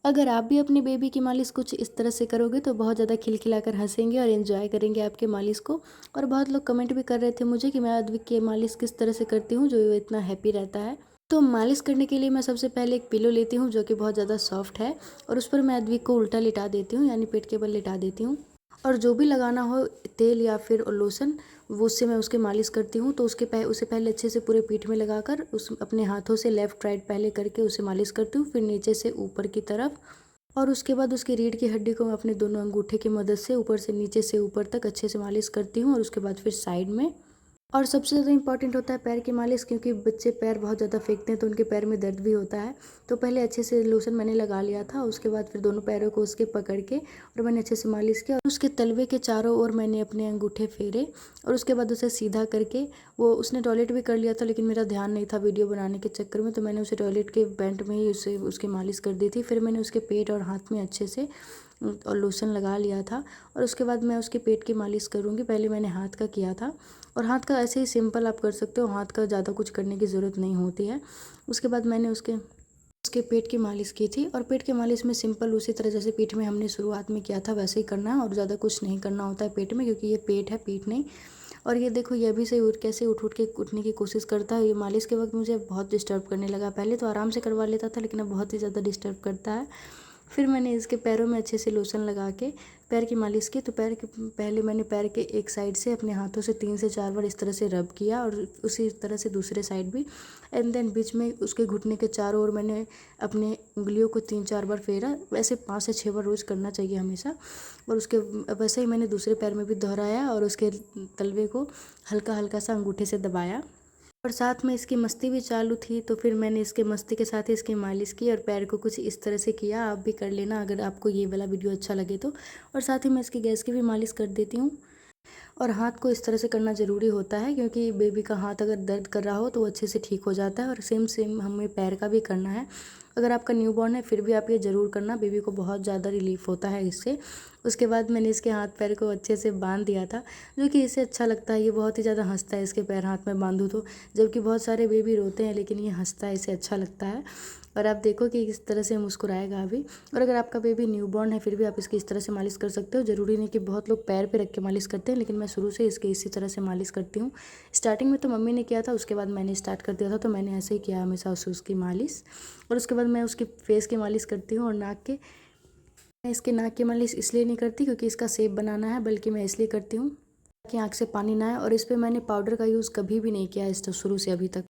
अगर आप भी अपने बेबी की मालिश कुछ इस तरह से करोगे तो बहुत ज़्यादा खिलखिलाकर हँसेंगे और एंजॉय करेंगे आपके मालिश को। और बहुत लोग कमेंट भी कर रहे थे मुझे कि मैं अद्विक की मालिश किस तरह से करती हूँ जो इतना हैप्पी रहता है। तो मालिश करने के लिए मैं सबसे पहले एक पिलो लेती हूँ जो कि बहुत ज़्यादा सॉफ्ट है, और उस पर मैं अद्विक को उल्टा लिटा देती हूँ, यानी पेट के बल लिटा देती हूँ। और जो भी लगाना हो तेल या फिर लोशन, वो उससे मैं उसके मालिश करती हूँ। तो उसे पहले अच्छे से पूरे पीठ में लगाकर उस अपने हाथों से लेफ़्ट राइट पहले करके उसे मालिश करती हूँ, फिर नीचे से ऊपर की तरफ। और उसके बाद उसकी रीढ़ की हड्डी को मैं अपने दोनों अंगूठे की मदद से ऊपर से नीचे से ऊपर तक अच्छे से मालिश करती हूँ, और उसके बाद फिर साइड में। और सबसे ज़्यादा इंपॉर्टेंट होता है पैर की मालिश, क्योंकि बच्चे पैर बहुत ज़्यादा फेंकते हैं तो उनके पैर में दर्द भी होता है। तो पहले अच्छे से लोशन मैंने लगा लिया था, उसके बाद फिर दोनों पैरों को उसके पकड़ के और मैंने अच्छे से मालिश किया, और उसके तलवे के चारों ओर मैंने अपने अंगूठे फेरे, और उसके बाद उसे सीधा करके, वो उसने टॉयलेट भी कर लिया था लेकिन मेरा ध्यान नहीं था वीडियो बनाने के चक्कर में, तो मैंने उसे टॉयलेट के वेंट में ही उसे उसकी मालिश कर दी थी। फिर मैंने उसके पेट और हाथ में अच्छे से और लोशन लगा लिया था, और उसके बाद मैं उसके पेट की मालिश करूँगी। पहले मैंने हाथ का किया था, और हाथ का ऐसे ही सिंपल आप कर सकते हो, हाथ का ज़्यादा कुछ करने की ज़रूरत नहीं होती है। उसके बाद मैंने उसके उसके पेट की मालिश की थी, और पेट की मालिश में सिंपल उसी तरह जैसे पीठ में हमने शुरुआत में किया था वैसे ही करना है, और ज़्यादा कुछ नहीं करना होता है पेट में, क्योंकि ये पेट है, पीठ नहीं। और ये देखो, ये अभी से कैसे उठ के उठने की कोशिश करता है। ये मालिश के वक्त मुझे बहुत डिस्टर्ब करने लगा। पहले तो आराम से करवा लेता था, लेकिन अब बहुत ही ज़्यादा डिस्टर्ब करता है। फिर मैंने इसके पैरों में अच्छे से लोशन लगा के पैर की मालिश की। तो पहले मैंने पैर के एक साइड से अपने हाथों से 3 से 4 बार इस तरह से रब किया, और उसी तरह से दूसरे साइड भी। एंड देन बीच में उसके घुटने के चारों ओर मैंने अपने उंगलियों को 3-4 बार फेरा। वैसे 5 से 6 बार रोज़ करना चाहिए हमेशा। और उसके वैसे ही मैंने दूसरे पैर में भी दोहराया, और उसके तलवे को हल्का हल्का सा अंगूठे से दबाया। और साथ में इसकी मस्ती भी चालू थी, तो फिर मैंने इसके मस्ती के साथ ही इसकी मालिश की, और पैर को कुछ इस तरह से किया। आप भी कर लेना अगर आपको ये वाला वीडियो अच्छा लगे तो। और साथ ही मैं इसकी गैस की भी मालिश कर देती हूँ। और हाथ को इस तरह से करना ज़रूरी होता है, क्योंकि बेबी का हाथ अगर दर्द कर रहा हो तो वो अच्छे से ठीक हो जाता है। और सेम सेम हमें पैर का भी करना है। अगर आपका न्यूबॉर्न है फिर भी आप ये ज़रूर करना, बेबी को बहुत ज़्यादा रिलीफ होता है इससे। उसके बाद मैंने इसके हाथ पैर को अच्छे से बांध दिया था, जो कि इसे अच्छा लगता है। ये बहुत ही ज़्यादा हंसता है इसके पैर हाथ में बांधूँ तो, जबकि बहुत सारे बेबी रोते हैं लेकिन ये हंसता है, इसे अच्छा लगता है। और आप देखो कि इस तरह से मुस्कुराएगा अभी। और अगर आपका बेबी न्यूबॉर्न है फिर भी आप इसकी इस तरह से मालिश कर सकते हो। ज़रूरी नहीं कि बहुत लोग पैर पे रख के मालिश करते हैं, लेकिन मैं शुरू से इसके इसी तरह से मालिश करती हूँ। स्टार्टिंग में तो मम्मी ने किया था, उसके बाद मैंने स्टार्ट कर दिया था, तो मैंने ऐसे ही किया हमेशा उसकी मालिश। और उसके बाद मैं उसकी फेस की मालिश करती हूँ, और नाक के। मैं इसके नाक की मालिश इसलिए नहीं करती क्योंकि इसका शेप बनाना है, बल्कि मैं इसलिए करती हूँ कि आँख से पानी ना आए। और इस पर मैंने पाउडर का यूज़ कभी भी नहीं किया है शुरू से अभी तक।